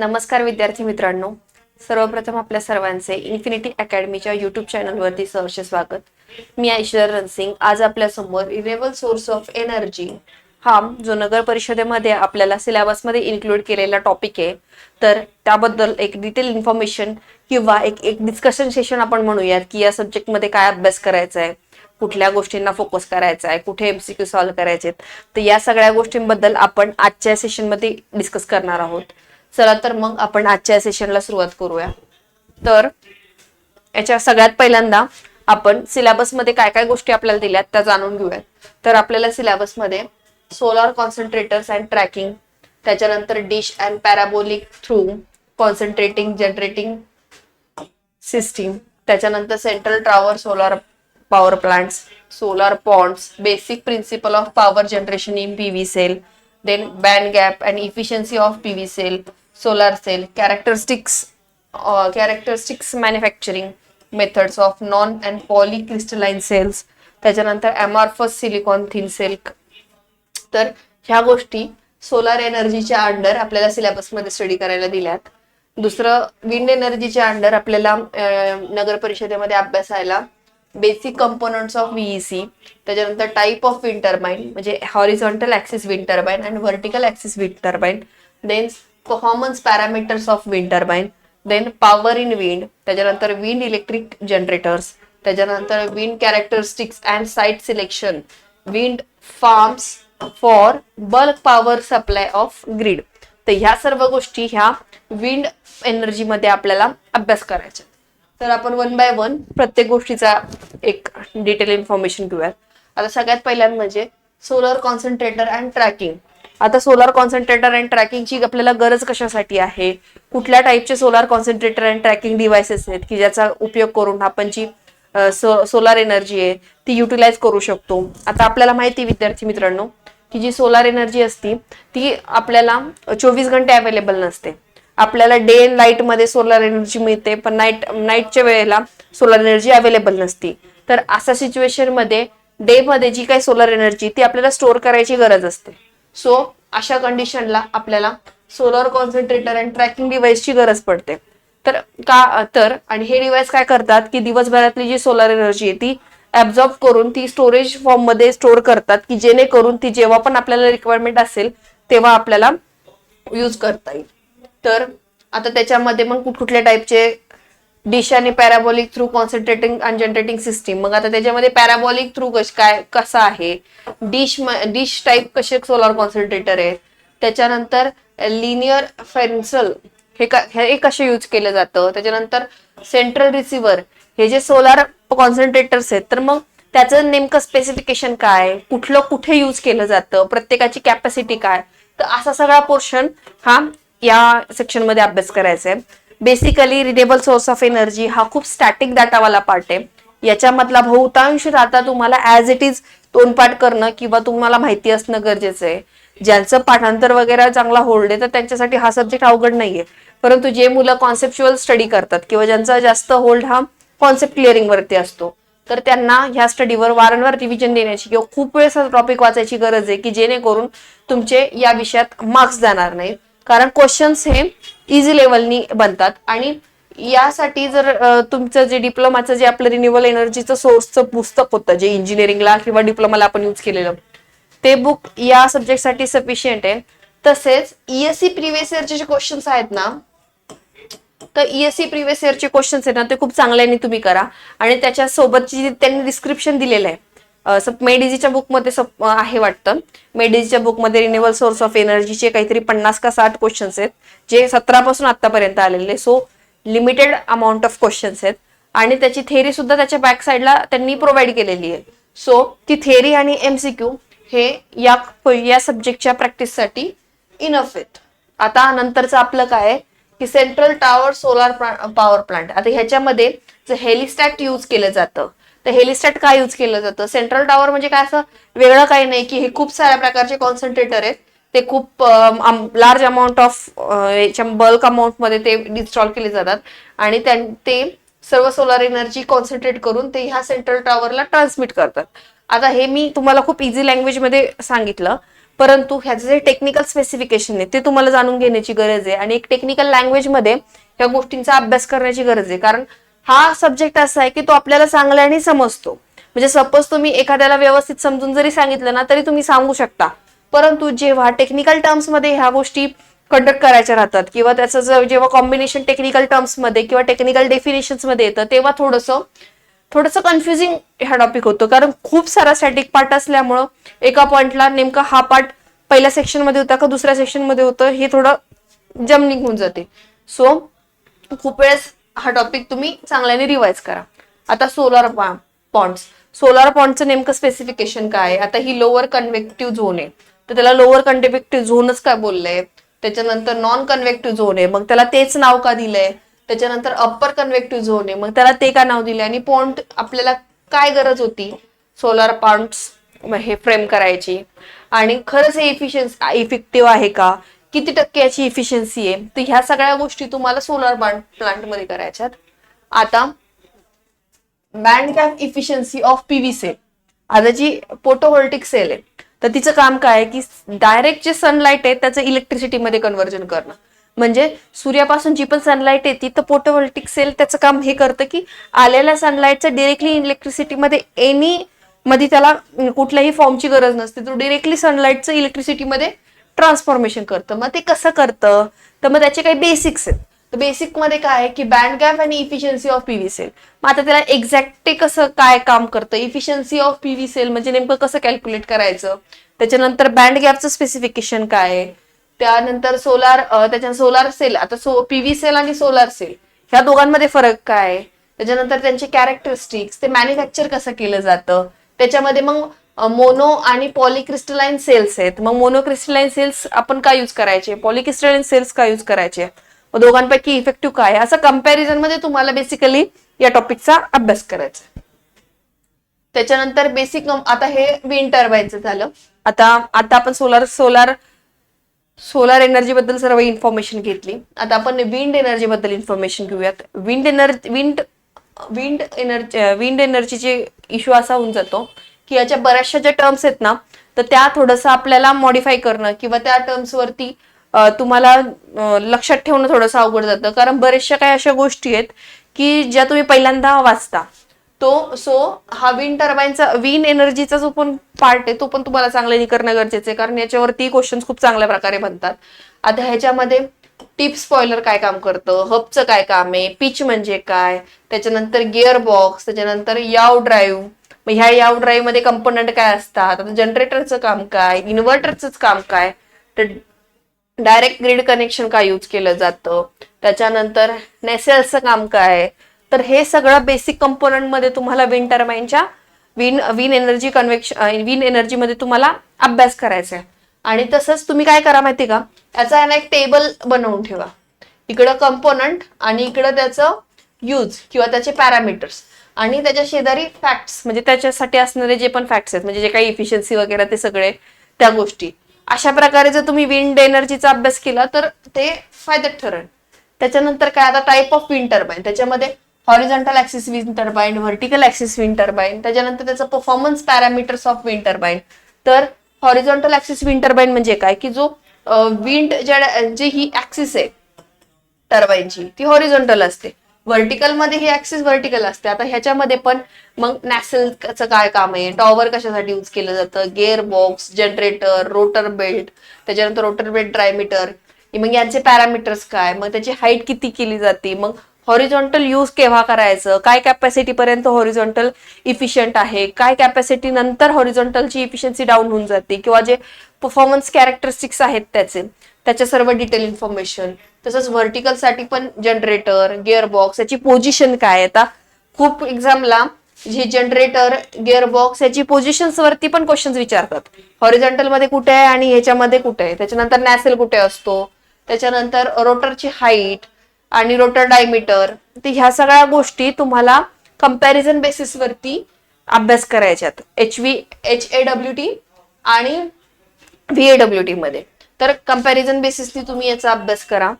नमस्कार विद्यार्थी मित्रांनो, सर्वप्रथम आपल्या सर्वांचे इन्फिनिटी अकॅडमीच्या यूट्यूब चॅनलवरती सहर्ष स्वागत. मी ऐश्वर्या रणसिंग. आज आपल्या समोर रिन्युएबल सोर्स ऑफ एनर्जी हा जो नगर परिषदेमध्ये आपल्याला सिलेबसमध्ये इन्क्लूड केलेला टॉपिक आहे, तर त्याबद्दल एक डिटेल इन्फॉर्मेशन किंवा एक डिस्कशन सेशन आपण म्हणूयात की या सब्जेक्टमध्ये काय अभ्यास करायचा आहे, कुठल्या गोष्टींना फोकस करायचा आहे, कुठे एमसीक्यू सॉल्व्ह करायचे, तर या सगळ्या गोष्टींबद्दल आपण आजच्या सेशनमध्ये डिस्कस करणार आहोत. चला तर मग आपण आजच्या सेशनला सुरुवात करूया. तर याच्या सगळ्यात पहिल्यांदा आपण सिलेबसमध्ये काय काय गोष्टी आपल्याला दिल्यात त्या जाणून घेऊयात. तर आपल्याला सिलेबसमध्ये सोलार कॉन्सन्ट्रेटर्स अँड ट्रॅकिंग, त्याच्यानंतर dish and parabolic through concentrating generating system, त्याच्यानंतर central tower solar power plants, solar ponds, basic principle of power generation in PV cell, then band gap and efficiency of PV cell, solar cell, characteristics manufacturing methods of non and polycrystalline cells, त्याच्यानंतर amorphous silicon thin cell. तर ह्या गोष्टी solar एनर्जीच्या under आपल्याला syllabus मध्ये study करायला दिल्यात. दुसरं, विंड एनर्जीच्या अंडर आपल्याला नगर परिषदेमध्ये अभ्यासायला बेसिक कंपोनंट्स ऑफ व्हीईसी, त्याच्यानंतर टाइप ऑफ विंड टर्बाइन म्हणजे हॉरिझॉन्टल ऍक्सिस विंड टर्बाइन आणि vertical axis wind turbine, then performance parameters of wind turbine, then power in wind, त्याच्यानंतर विंड इलेक्ट्रिक जनरेटर्स, त्याच्यानंतर wind characteristics and site selection, wind farms for bulk power supply of grid. तर ह्या सर्व गोष्टी ह्या wind energy मध्ये आपल्याला अभ्यास करायच्या. तर आपण वन बाय वन प्रत्येक गोष्टीचा एक डिटेल इन्फॉर्मेशन घेऊयात. आता सगळ्यात पहिल्यांदा म्हणजे सोलर कॉन्सन्ट्रेटर अँड ट्रॅकिंग. आता सोलर कॉन्सन्ट्रेटर अँड ट्रॅकिंगची आपल्याला गरज कशासाठी आहे, कुठल्या टाईपचे solar concentrator and tracking devices आहेत की ज्याचा उपयोग करून आपण जी सोलार एनर्जी आहे ती युटिलाइज करू शकतो. आता आपल्याला माहिती विद्यार्थी मित्रांनो की जी सोलार एनर्जी असती ती आपल्याला 24 घंटे अवेलेबल नसते. आपल्याला डे अँड लाईट मध्ये सोलर एनर्जी मिळते, पण नाईटच्या वेळेला सोलर एनर्जी अवेलेबल नसती. तर अशा सिच्युएशन मध्ये डे मध्ये जी काही सोलर एनर्जी ती आपल्याला स्टोअर करायची गरज असते. सो अशा कंडिशनला आपल्याला सोलर कॉन्सन्ट्रेटर अँड ट्रॅकिंग डिव्हाइसची गरज पडते. तर आणि हे डिव्हाइस काय करतात की दिवसभरातली जी सोलर एनर्जी आहे ती ऍब्झॉर्ब करून ती स्टोरेज फॉर्म मध्ये स्टोअर करतात की जेणेकरून ती जेव्हा पण आपल्याला रिक्वायरमेंट असेल तेव्हा आपल्याला यूज करता येईल. तर आता त्याच्यामध्ये मग कुठकुठल्या टाईपचे डिश आणि parabolic through concentrating and generating system. मग आता त्याच्यामध्ये पॅराबॉलिक थ्रू कसा आहे, डिश टाईप कसे सोलार कॉन्सन्ट्रेटर आहे, त्याच्यानंतर लिनियर फेन्सल हे कसे यूज केलं जातं, त्याच्यानंतर सेंट्रल रिसिव्हर हे जे सोलार कॉन्सन्ट्रेटर्स आहेत तर मग त्याचं नेमकं स्पेसिफिकेशन काय, कुठलं कुठे यूज केलं जातं, प्रत्येकाची कॅपॅसिटी काय, तर असा सगळा पोर्शन हा या सेक्शन मध्ये अभ्यास करायचा आहे. Basically renewable source of energy हा खूप स्टॅटिक डाटावाला पार्ट आहे. याच्यामधला बहुतांश डाटा तुम्हाला ऍज इट इज तोंडपाठ करणं किंवा तुम्हाला माहिती असणं गरजेचं आहे. ज्यांचं पाठांतर वगैरे चांगला होल्ड आहे तर त्यांच्यासाठी हा सब्जेक्ट अवघड नाहीये, परंतु जे मुलं कॉन्सेप्च्युअल स्टडी करतात किंवा ज्यांचा जास्त होल्ड हा कॉन्सेप्ट क्लिअरिंग वरती असतो तर त्यांना ह्या स्टडीवर वारंवार रिव्हिजन देण्याची किंवा खूप वेळेस टॉपिक वाचायची गरज आहे की जेणेकरून तुमचे या विषयात मार्क्स जाणार नाहीत. कारण क्वेश्चन्स हे इझी लेवलनी बनतात आणि यासाठी जर तुमचं जे डिप्लोमाचं जे आपलं रिन्युएबल एनर्जीचं सोर्सचं पुस्तक होतं जे इंजिनिअरिंगला किंवा डिप्लोमाला आपण यूज केलेलं ते बुक या सब्जेक्टसाठी सफिशियंट आहे. तसेच ईएससी प्रिव्हियस इयरचे जे क्वेश्चन्स आहेत ना, तर ईएससी प्रिव्हियस इयरचे क्वेश्चन्स आहेत ना ते खूप चांगल्याने तुम्ही करा. आणि त्याच्या सोबतची त्यांनी डिस्क्रिप्शन दिलेलं आहे मेडीजीच्या बुकमध्ये आहे वाटतं. मेडीजीच्या बुकमध्ये रिन्युएबल सोर्स ऑफ एनर्जीचे काहीतरी 50 का 60 क्वेश्चन्स आहेत जे 17 पासून आतापर्यंत आलेले. So limited amount of questions आहेत आणि त्याची थेअरी सुद्धा त्याच्या बॅक साईडला त्यांनी प्रोव्हाइड केलेली आहे. सो ती थेअरी आणि एमसीक्यू हे या सब्जेक्टच्या प्रॅक्टिससाठी इनफ आहेत. आता नंतरचं आपलं काय आहे की central tower solar power plant. आता ह्याच्यामध्ये जे हेलिस्टॅट यूज केलं जातं तर हेलिस्टॅट काय यूज केलं जातं, सेंट्रल टॉवर म्हणजे काय असं वेगळं काही नाही की हे खूप साऱ्या प्रकारचे कॉन्सन्ट्रेटर आहेत, ते खूप large amount of bulk amount मध्ये ते इन्स्टॉल केले जातात आणि ते सर्व सोलार एनर्जी कॉन्सन्ट्रेट करून ते ह्या सेंट्रल टॉवरला ट्रान्समिट करतात. आता हे मी तुम्हाला खूप इझी लँग्वेज मध्ये सांगितलं, परंतु ह्याचं जे टेक्निकल स्पेसिफिकेशन आहे ते तुम्हाला जाणून घेण्याची गरज आहे आणि एक टेक्निकल लँग्वेजमध्ये ह्या गोष्टींचा अभ्यास करण्याची गरज आहे. कारण हा सब्जेक्ट असा आहे की तो आपल्याला चांगल्याने समजतो. म्हणजे सपोज तुम्ही एखाद्याला व्यवस्थित समजून जरी सांगितलं ना तरी तुम्ही सांगू शकता, परंतु जेव्हा टेक्निकल टर्म्स मध्ये ह्या गोष्टी कंडक्ट करायच्या राहतात किंवा त्याचं जेव्हा कॉम्बिनेशन टेक्निकल टर्म्स मध्ये किंवा टेक्निकल डेफिनेशन्स मध्ये येतं तेव्हा थोडंसं कन्फ्युजिंग हा टॉपिक होतो. कारण खूप सारा स्टॅटिक पार्ट असल्यामुळं एका पॉइंटला नेमका हा पार्ट पहिल्या सेक्शन मध्ये होता का दुसऱ्या सेक्शन मध्ये होतं हे थोडं जमनिंग होऊन जाते. सो खूप वेळेस हा टॉपिक तुम्ही चांगल्याने रिवाइज करा. आता सोलार पॉन्डचं नेमकं स्पेसिफिकेशन काय आहे. आता ही लोअर कन्व्हेक्टिव्ह झोन आहे तर त्याला लोअर कन्व्हेक्टिव्ह झोनच काय बोललंय. त्याच्यानंतर नॉन कन्व्हेक्टिव्ह झोन आहे मग त्याला तेच नाव का दिलंय. त्याच्यानंतर अप्पर कन्व्हेक्टिव्ह झोन आहे मग त्याला ते का नाव दिलंय. आणि पॉन्ड आपल्याला काय गरज होती सोलार पॉन्ड्स हे फ्रेम करायची आणि खरंच हे इफेक्टिव्ह आहे का, किती टक्के याची इफिशियन्सी आहे. तर ह्या सगळ्या गोष्टी तुम्हाला सोलार प्लांट मध्ये करायच्यात. आता band gap efficiency of PV cell. आता जी फोटोव्होल्टिक सेल आहे तर तिचं काम काय आहे की डायरेक्ट जे सनलाइट आहे त्याचं इलेक्ट्रिसिटीमध्ये कन्व्हर्जन करणं. म्हणजे सूर्यापासून जी पण सनलाइट येते तर फोटोव्होल्टिक सेल त्याचं काम हे करतं की आलेल्या सनलाइटचं डिरेक्टली इलेक्ट्रिसिटीमध्ये मध्ये त्याला कुठल्याही फॉर्मची गरज नसते, तो डिरेक्टली सनलाइटचं इलेक्ट्रिसिटीमध्ये ट्रान्सफॉर्मेशन करतं. मग ते कसं करतं तर मग त्याचे काही बेसिक्स आहेत. तर बेसिक मध्ये काय आहे की बँड गॅप आणि इफिशियन्सी ऑफ पीव्ही सेल. मग आता त्याला एक्झॅक्ट कसं काय काम करतं, इफिशियन्सी ऑफ पीव्ही सेल म्हणजे नेमकं कसं कॅल्क्युलेट करायचं, त्याच्यानंतर बँड गॅपचं स्पेसिफिकेशन काय आहे, त्यानंतर सोलार सेल. आता पीव्ही सेल आणि सोलार सेल ह्या दोघांमध्ये फरक काय आहे, त्याच्यानंतर त्यांचे कॅरेक्टरिस्टिक्स, ते मॅन्युफॅक्चर कसं केलं जातं. त्याच्यामध्ये मग मोनो आणि पॉलिक्रिस्टलाइन सेल्स आहेत. मग मोनोक्रिस्टलाइन सेल्स आपण काय यूज करायचे, पॉलिक्रिस्टलाइन सेल्स काय यूज करायचे, दोघांपैकी इफेक्टिव्ह काय, असं कंपॅरिझन मध्ये तुम्हाला बेसिकली या टॉपिकचा अभ्यास करायचा. त्याच्यानंतर बेसिक आता हे विंड टर्बाईनचं झालं. आता आपण सोलार एनर्जी बद्दल सर्व इन्फॉर्मेशन घेतली. आता आपण विंड एनर्जी बद्दल इन्फॉर्मेशन घेऊयात. विंड एनर्जीचे इश्यू असा होऊन जातो की याच्या बऱ्याचशा ज्या टर्म्स आहेत ना तर त्या थोडंसं आपल्याला मॉडिफाय करणं किंवा त्या टर्म्स वरती तुम्हाला लक्षात ठेवणं थोडंसं अवघड जातं. कारण बऱ्याचशा काही अशा गोष्टी आहेत की ज्या तुम्ही पहिल्यांदा वाचता. हा विंड एनर्जीचा जो पण पार्ट आहे तो पण तुम्हाला चांगल्याने करणं गरजेचं आहे. कारण याच्यावरती क्वेश्चन्स खूप चांगल्या प्रकारे बनतात. आता ह्याच्यामध्ये टिप स्पॉइलर काय काम करतं, हबचं काय काम आहे, पिच म्हणजे काय, त्याच्यानंतर गिअर बॉक्स, त्याच्यानंतर याव ड्राईव्ह. मग ह्या याव ड्राईव्ह मध्ये कंपोनंट काय असतात, आता जनरेटरचं काम काय, इन्व्हर्टरचं काम काय, तर डायरेक्ट ग्रिड कनेक्शन काय यूज केलं जातं, त्याच्यानंतर नेसेलचं काम काय. तर हे सगळं बेसिक कंपोनंट मध्ये तुम्हाला विंड टर्बाईनच्या विंड एनर्जी मध्ये तुम्हाला अभ्यास करायचा आहे. आणि तसंच तुम्ही काय करा माहिती का, याचा एक टेबल बनवून ठेवा. इकडं कंपोनंट आणि इकडं त्याचं यूज किंवा त्याचे पॅरामीटर्स आणि त्याच्या शेजारी फॅक्ट्स, म्हणजे त्याच्यासाठी असणारे जे पण फॅक्ट्स आहेत, म्हणजे जे काही इफिशियन्सी वगैरे ते सगळे त्या गोष्टी. अशा प्रकारे जर तुम्ही विंड एनर्जीचा अभ्यास केला तर ते फायद्यात ठरेल. त्याच्यानंतर काय, आता टाईप ऑफ विंड टर्बाईन, त्याच्यामध्ये horizontal axis wind turbine, vertical axis wind turbine, त्याच्यानंतर त्याचं performance parameters of wind turbine. तर हॉरिझॉन्टल ऍक्सिस विंड टर्बाईन म्हणजे काय की जो विंड जे ही ऍक्सिस आहे टर्बाईनची ती हॉरिझॉन्टल असते, व्हर्टिकल मध्ये ही ऍक्सिस व्हर्टिकल असते. आता ह्याच्यामध्ये पण मग नॅसेलचं काय काम आहे, टॉवर कशासाठी यूज केलं जातं, gear box, generator, rotor belt, त्याच्यानंतर रोटर बेल्ट ड्रायमीटर, मग यांचे पॅरामीटर्स काय, मग त्याची हाईट किती केली जाते, मग हॉरिझॉन्टल यूज केव्हा करायचं, काय कॅपॅसिटी पर्यंत हॉरिझॉन्टल इफिशियंट आहे, काय कॅपॅसिटी नंतर हॉरिझॉन्टलची इफिशियन्सी डाऊन होऊन जाते, किंवा जे परफॉर्मन्स कॅरेक्टरिस्टिक्स आहेत त्याच्या सर्व डिटेल इन्फॉर्मेशन. तसंच व्हर्टिकल साठी पण जनरेटर, गिअर बॉक्स, याची पोझिशन काय. आता खूप एक्झामला जे जनरेटर, गिअर बॉक्स याची पोझिशन्स वरती पण क्वेश्चन्स विचारतात. हॉरिझॉन्टल मध्ये कुठे आहे आणि ह्याच्यामध्ये कुठे आहे, त्याच्यानंतर नॅसेल कुठे असतो, त्याच्यानंतर रोटरची हाईट आणि रोटर डायमीटर. तर ह्या सगळ्या गोष्टी तुम्हाला कंपॅरिझन बेसिस वरती अभ्यास करायच्यात HAWT आणि VAWT मध्ये. तर कंपॅरिझन बेसिसनी तुम्ही याचा अभ्यास करा.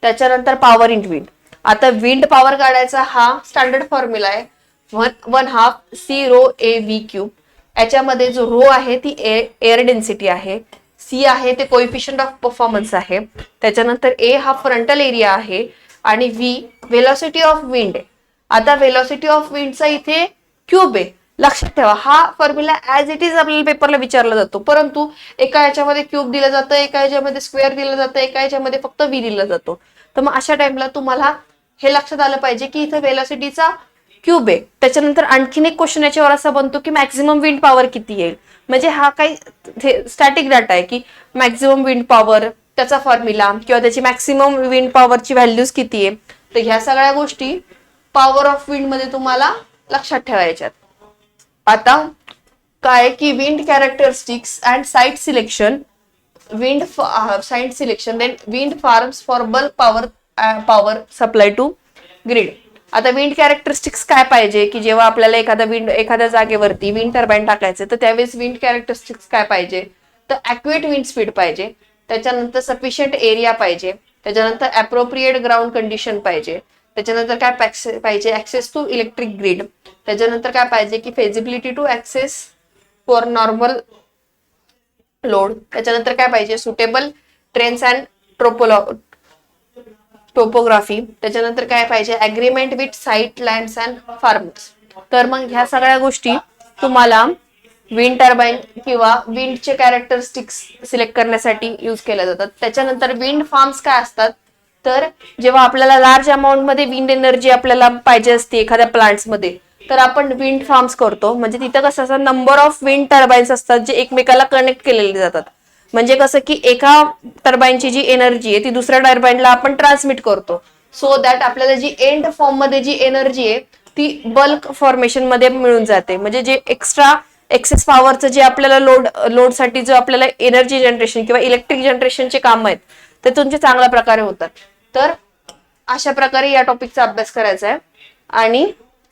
त्याच्यानंतर पॉवर इन विंड. आता विंड पॉवर काढायचा हा स्टँडर्ड फॉर्म्युला आहे 1/2 CρAV क्यूब. याच्यामध्ये जो रो आहे ती एअर डेन्सिटी आहे, सी आहे ते कोइफिशियंट ऑफ परफॉर्मन्स आहे, त्याच्यानंतर ए हा फ्रंटल एरिया आहे आणि व्ही व्हेलॉसिटी ऑफ विंड आहे. आता व्हेलॉसिटी ऑफ विंडचा इथे क्यूब आहे. लक्षात ठेवा हा फॉर्म्युला ऍज इट इज आपल्याला पेपरला विचारला जातो, परंतु एका याच्यामध्ये क्यूब दिलं जातं, एका याच्यामध्ये स्क्वेअर दिलं जातं, एका याच्यामध्ये फक्त व्ही दिलं जातो. तर मग अशा टाइमला तुम्हाला हे लक्षात आलं पाहिजे की इथं व्हेलॉसिटीचा क्यूब आहे. त्याच्यानंतर आणखीन एक क्वेश्चन याच्यावर असा बनतो की मॅक्झिमम विंड पॉवर किती येईल. म्हणजे हा काही स्टॅटिक डाटा आहे की मॅक्झिमम विंड पॉवर, त्याचा फॉर्म्युला किंवा त्याची मॅक्सिमम विंड पॉवरची व्हॅल्यूज किती आहे. तर ह्या सगळ्या गोष्टी पॉवर ऑफ विंड मध्ये तुम्हाला लक्षात ठेवायच्यात. आता काय की wind characteristics and site selection, wind site selection, then wind farms for bulk power supply to grid. आता विंड कॅरेक्टरिस्टिक्स काय पाहिजे की जेव्हा आपल्याला एखाद्या जागेवरती विंड टर्बाईन टाकायचं तर त्यावेळेस विंड कॅरेक्टरिस्टिक्स काय पाहिजे, तर ॲक्युरेट विंड स्पीड पाहिजे, त्याच्यानंतर सफिशियंट एरिया पाहिजे, त्याच्यानंतर अप्रोप्रिएट ग्राउंड कंडिशन पाहिजे, त्याच्यानंतर काय पाहिजे ऍक्सेस टू इलेक्ट्रिक ग्रिड, त्याच्यानंतर काय पाहिजे की feasibility to access for normal load, त्याच्यानंतर काय पाहिजे सुटेबल ट्रेन्स अँड टोपोग्राफी, त्याच्यानंतर काय पाहिजे agreement with site lands and farmers. तर मग ह्या सगळ्या गोष्टी तुम्हाला विंड टर्बाईन किंवा विंडचे कॅरेक्टरिस्टिक्स सिलेक्ट करण्यासाठी यूज केल्या जातात. त्याच्यानंतर विंड फार्म्स काय असतात, तर जेव्हा आपल्याला लार्ज अमाऊंट मध्ये विंड एनर्जी आपल्याला पाहिजे असते एखाद्या प्लांट्समध्ये, तर आपण विंड फार्म्स करतो. म्हणजे तिथं कसं असतं नंबर ऑफ विंड टर्बाईन्स असतात जे एकमेकाला कनेक्ट केलेले जातात. म्हणजे कसं की एका टर्बाईनची जी एनर्जी आहे ती दुसऱ्या टर्बाईनला आपण ट्रान्समिट करतो, सो दॅट आपल्याला जी एंड फॉर्म मध्ये जी एनर्जी आहे ती बल्क फॉर्मेशन मध्ये मिळून जाते. म्हणजे जे एक्स्ट्रा एक्सेस पॉवरचं जे आपल्याला लोडसाठी जो आपल्याला एनर्जी जनरेशन किंवा इलेक्ट्रिक जनरेशनचे काम आहेत ते तुमचे चांगल्या प्रकारे होतात. तर अशा प्रकारे या टॉपिकचा अभ्यास करायचा आहे. आणि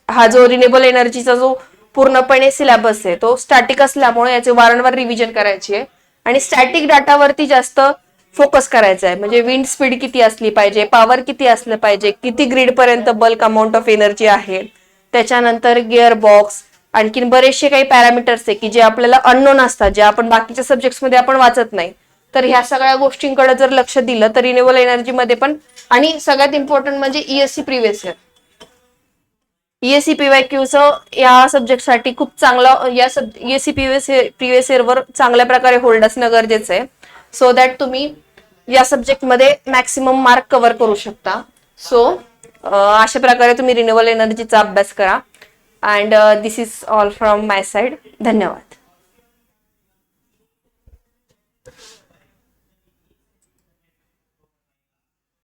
हा जो रिन्युएबल एनर्जीचा जो पूर्णपणे सिलेबस आहे तो स्टॅटिक असल्यामुळे याचे वारंवार रिव्हिजन करायची आहे आणि स्टॅटिक डाटावरती जास्त फोकस करायचा आहे. म्हणजे विंड स्पीड किती असली पाहिजे, पॉवर किती असलं पाहिजे, किती ग्रीड पर्यंत बल्क अमाऊंट ऑफ एनर्जी आहे, त्याच्यानंतर गिअर बॉक्स, आणखीन बरेचसे काही पॅरामीटर्स आहे की जे आपल्याला अननोन असतात, जे आपण बाकीच्या सब्जेक्ट्समध्ये आपण वाचत नाही. तर ह्या सगळ्या गोष्टींकडे जर लक्ष दिलं तर रिन्युएबल एनर्जी मध्ये पण, आणि सगळ्यात इम्पॉर्टंट म्हणजे ईएससी प्रिव्हियस इयर, ईएससी पीवायक्यूचं या सब्जेक्टसाठी खूप चांगलं ईएससी प्रिव्हियस इयरवर चांगल्या प्रकारे होल्ड असणं गरजेचं आहे, सो दॅट तुम्ही या सब्जेक्टमध्ये मॅक्सिमम मार्क कव्हर करू शकता. सो अशा प्रकारे तुम्ही रिन्युएबल एनर्जीचा अभ्यास करा. And this is all from my side. धन्यवाद.